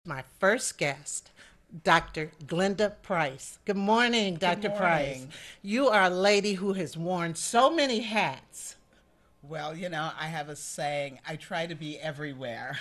my first guest, Dr. Glenda Price. Good morning, Good Dr. Price. morning. You are a lady who has worn so many hats. Well, I have a saying, I try to be everywhere.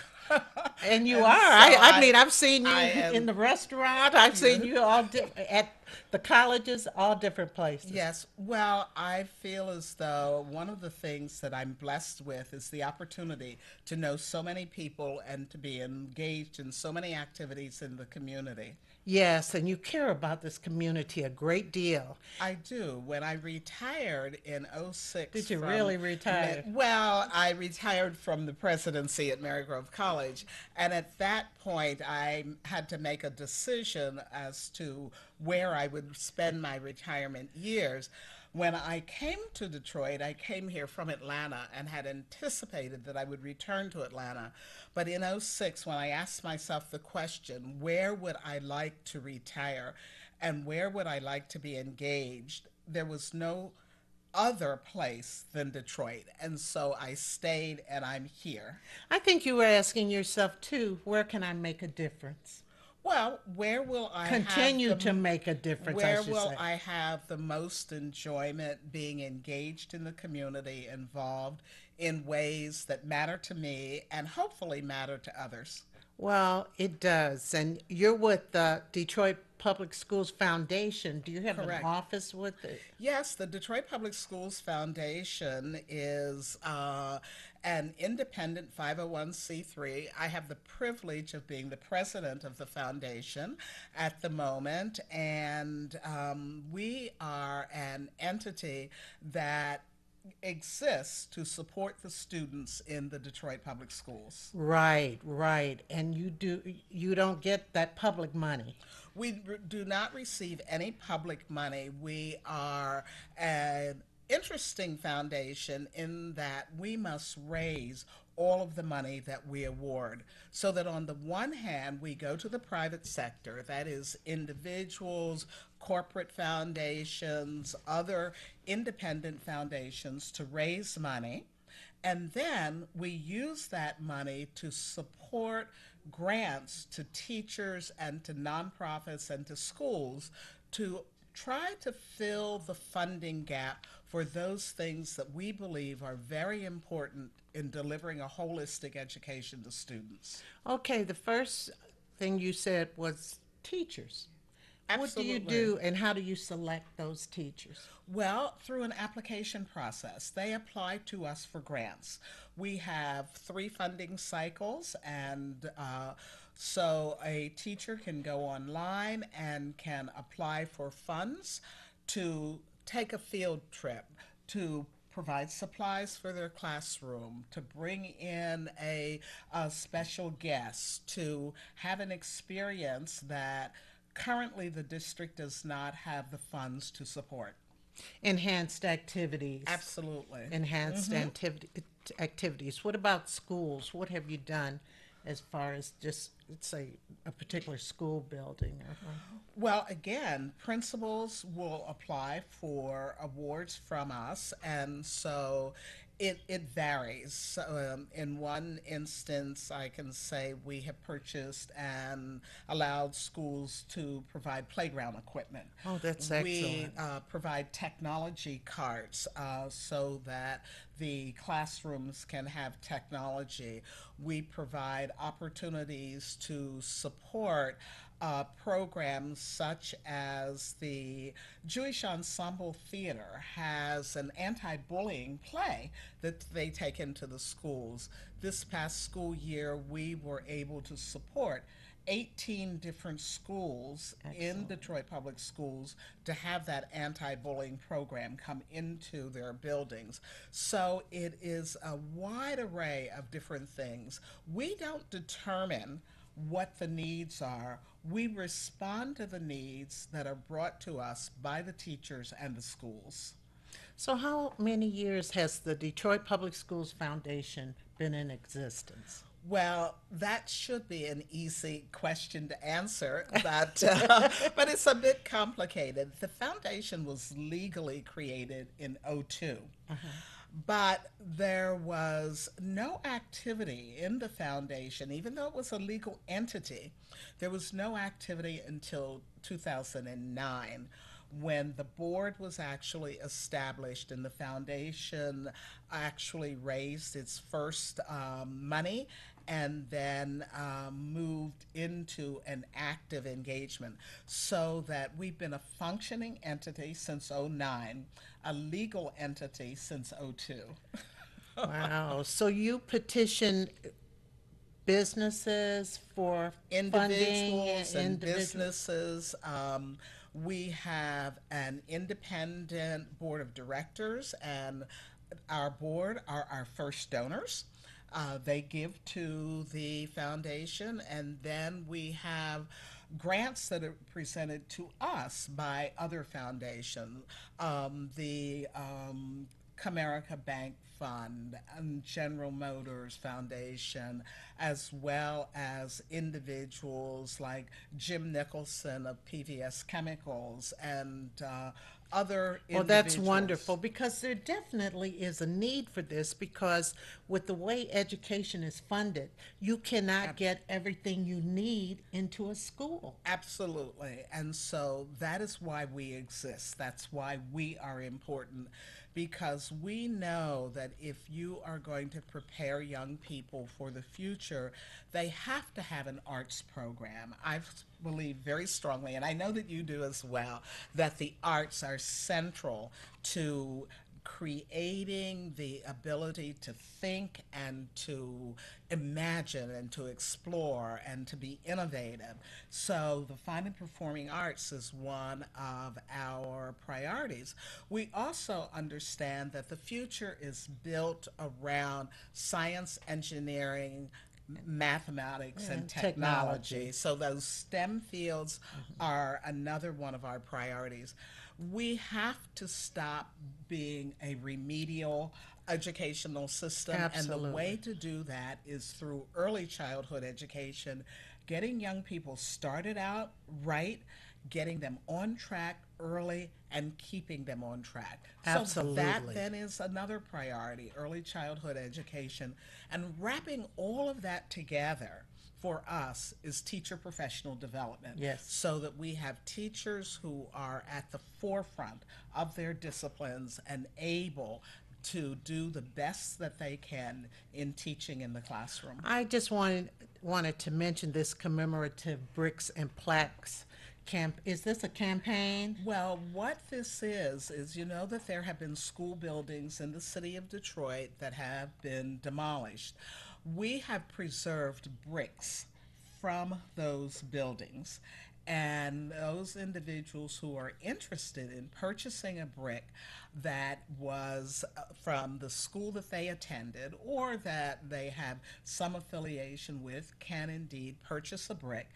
And you are. And so I mean, I've seen I you in am, the restaurant. I've seen yeah, you at the colleges, all different places. yes. Well, I feel as though one of the things that I'm blessed with is the opportunity to know so many people and to be engaged in so many activities in the community. Yes, and you care about this community a great deal. I do. When I retired in '06 Did you from, really retire? well, I retired from the presidency at Marygrove College. And at that point, I had to make a decision as to where I would spend my retirement years. When I came to Detroit, I came here from Atlanta and had anticipated that I would return to Atlanta. But in '06, when I asked myself the question, where would I like to retire and where would I like to be engaged, there was no other place than Detroit. And so I stayed and I'm here. I think you were asking yourself too, where can I make a difference? Well, where will I have Continue to the make a difference, I where should will say. I have the most enjoyment being engaged in the community, involved in ways that matter to me and hopefully matter to others? Well, it does. And you're with the Detroit Public Schools Foundation. Do you have an Correct. office with it? Yes, the Detroit Public Schools Foundation is an independent 501c3. I have the privilege of being the president of the foundation at the moment, and we are an entity that exists to support the students in the Detroit Public Schools. Right, right. And you don't get that public money. Do not receive any public money. We are an interesting foundation in that we must raise all of the money that we award. So that on the one hand, we go to the private sector, that is, individuals, corporate foundations, other independent foundations, to raise money. And then we use that money to support grants to teachers and to nonprofits and to schools to try to fill the funding gap for those things that we believe are very important in delivering a holistic education to students. Okay, the first thing you said was teachers. What do you Absolutely. do and how do you select those teachers? Well, through an application process, they apply to us for grants. We have three funding cycles, and so a teacher can go online and can apply for funds to take a field trip, to provide supplies for their classroom, to bring in a special guest, to have an experience that currently the district does not have the funds to support. Enhanced activities. Absolutely. Enhanced Hmm. activities. What about schools? What have you done as far as just, let's say, a particular school building? Well, again, principals will apply for awards from us, and so it varies. So, in one instance, I can say we have purchased and allowed schools to provide playground equipment. Oh, that's We excellent. provide technology carts so that the classrooms can have technology. We provide opportunities to support programs such as the Jewish Ensemble Theater has an anti-bullying play that they take into the schools. This past school year, we were able to support 18 different schools in Excellent. Detroit Public Schools to have that anti bullying program come into their buildings. So it is a wide array of different things. We don't determine what the needs are. We respond to the needs that are brought to us by the teachers and the schools. So, how many years has the Detroit Public Schools Foundation been in existence? Well, that should be an easy question to answer, but but it's a bit complicated. The foundation was legally created in '02. But there was no activity in the foundation, even though it was a legal entity. There was no activity until 2009 when the board was actually established and the foundation actually raised its first money and then moved into an active engagement, so that we've been a functioning entity since '09, a legal entity since '02. Wow. So you petition businesses for funding, Individuals and individual. businesses. We have an independent board of directors, and our board are our first donors. They give to the foundation, and then we have grants that are presented to us by other foundations. The Comerica Bank Fund and General Motors Foundation, as well as individuals like Jim Nicholson of PVS Chemicals and other Well, that's individuals. wonderful because there definitely is a need for this because with the way education is funded, you cannot get everything you need into a school. Absolutely. And so that is why we exist. That's why we are important, because we know that if you are going to prepare young people for the future, they have to have an arts program. I believe very strongly, and I know that you do as well, that the arts are central to creating the ability to think and to imagine and to explore and to be innovative. So, the fine and performing arts is one of our priorities. We also understand that the future is built around science, engineering, mathematics, and And technology. technology. So those STEM fields are another one of our priorities. We have to stop being a remedial educational system, and the Absolutely. way to do that is through early childhood education, getting young people started out right, getting them on track early, and keeping them on track. So that Absolutely. then is another priority, early childhood education. And wrapping all of that together for us is teacher professional development, Yes. so that we have teachers who are at the forefront of their disciplines and able to do the best that they can in teaching in the classroom. I just wanted to mention this commemorative bricks and plaques camp. Is this a campaign? Well, what this is you know that there have been school buildings in the city of Detroit that have been demolished. We have preserved bricks from those buildings. And those individuals who are interested in purchasing a brick that was from the school that they attended or that they have some affiliation with can indeed purchase a brick.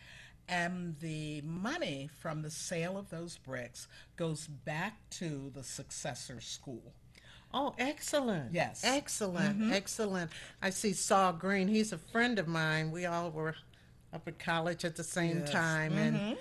And the money from the sale of those bricks goes back to the successor school. Oh, excellent. Yes. Excellent. Excellent. I see Saul Green. He's a friend of mine. We all were up at college at the same Yes. time. And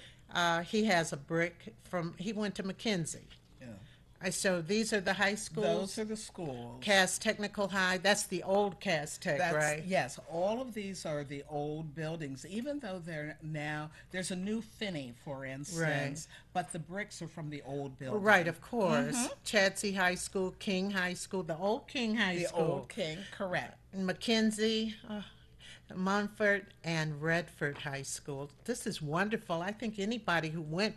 he has a brick from, he went to McKenzie. Yeah. So these are the high schools? Those are the schools. Cass Technical High. That's the old Cass Tech, That's right? yes, all of these are the old buildings, even though they're now there's a new Finney, for instance, but the bricks are from the old building. Right, of course. Chadsey High School, King High School, the old King High The School. old King, correct. Mackenzie, Montfort, and Redford High School. This is wonderful. I think anybody who went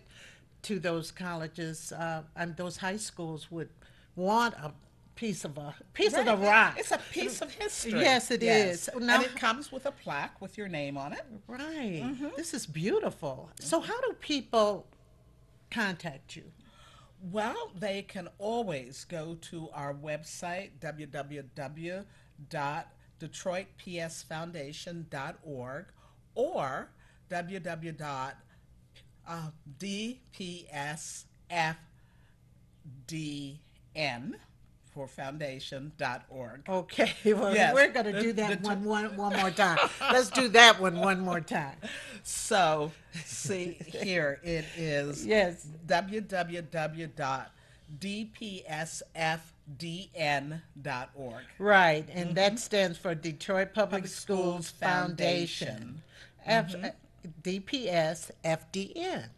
to those colleges and those high schools would want a piece of Right. the rock. It's a piece of history. Yes, it is. Now, And it comes with a plaque with your name on it. right. This is beautiful. So, how do people contact you? Well, they can always go to our website, www.detroitpsfoundation.org, or www.dpsfdn for foundation.org. Okay, well, Yes. we're going to do that one more time. Let's do that one more time. So, see here, it is Yes. www.dpsfdn.org. DPSDN.org. Right, and that stands for Detroit Public Public Schools Schools Foundation. Foundation. F, DPS FDN.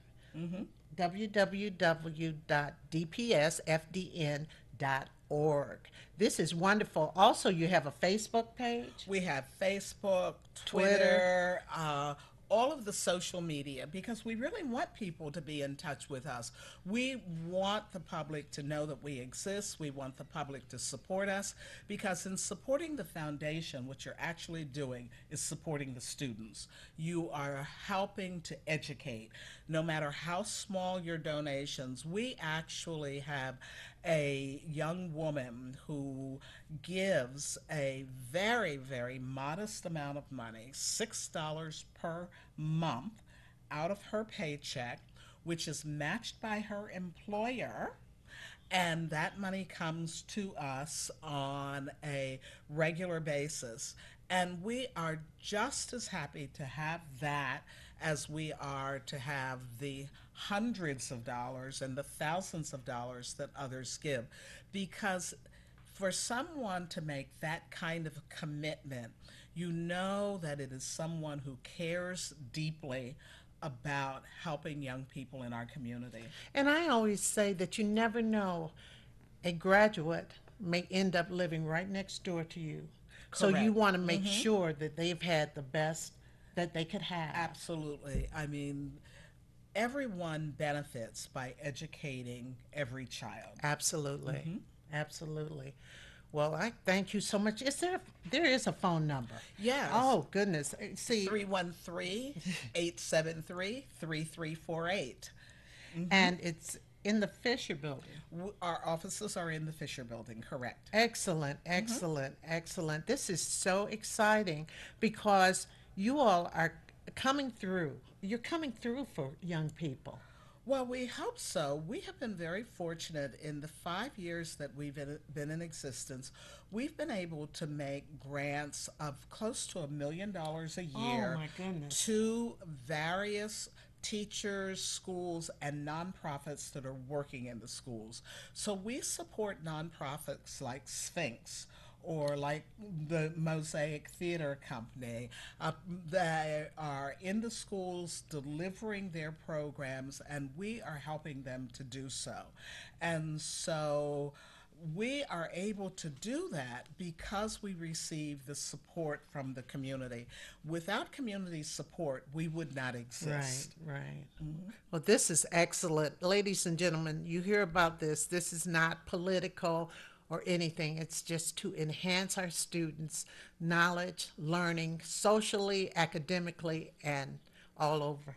www.dpsfdn.org. This is wonderful. Also, you have a Facebook page, We have Facebook, Twitter. Twitter, all of the social media because we really want people to be in touch with us. We want the public to know that we exist. We want the public to support us because in supporting the foundation, what you're actually doing is supporting the students. You are helping to educate. No matter how small your donations, we actually have a young woman who gives a very, very modest amount of money, $6 per month, out of her paycheck, which is matched by her employer. And that money comes to us on a regular basis. And we are just as happy to have that as we are to have the hundreds of dollars and the thousands of dollars that others give. Because for someone to make that kind of commitment, you know that it is someone who cares deeply about helping young people in our community. And I always say that you never know, a graduate may end up living right next door to you. So you Correct. want to make sure that they've had the best that they could have. Absolutely. I mean, everyone benefits by educating every child. Absolutely. Absolutely. Well, I thank you so much. There is a phone number? Yes. Oh, goodness. See, 313-873-3348. and it's in the Fisher Building. Our offices are in the Fisher Building, correct? Excellent, excellent, excellent. This is so exciting because you all are coming through. You're coming through for young people. Well, we hope so. We have been very fortunate in the 5 years that we've been in existence. We've been able to make grants of close to $1 million a year my goodness. to various teachers, schools, and nonprofits that are working in the schools. So we support nonprofits like Sphinx or like the Mosaic Theater Company. They are in the schools delivering their programs, and we are helping them to do so. And so we are able to do that because we receive the support from the community. Without community support, we would not exist. Right. Well, this is excellent. Ladies and gentlemen, you hear about this. This is not political or anything. It's just to enhance our students' knowledge, learning, socially, academically, and all over.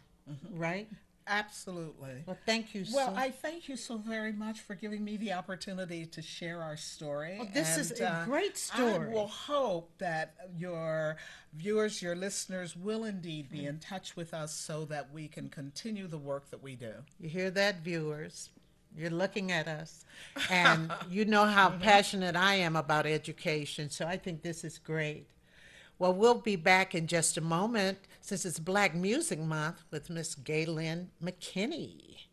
Right? Absolutely. Well, thank you Well, so I thank you so very much for giving me the opportunity to share our story. Well, this is a great I story. will hope that your viewers, your listeners will indeed be in touch with us so that we can continue the work that we do. You hear that, viewers? You're looking at us, and you know how passionate I am about education, so I think this is great. Well, we'll be back in just a moment since it's Black Music Month with Miss Gaylyn McKinney.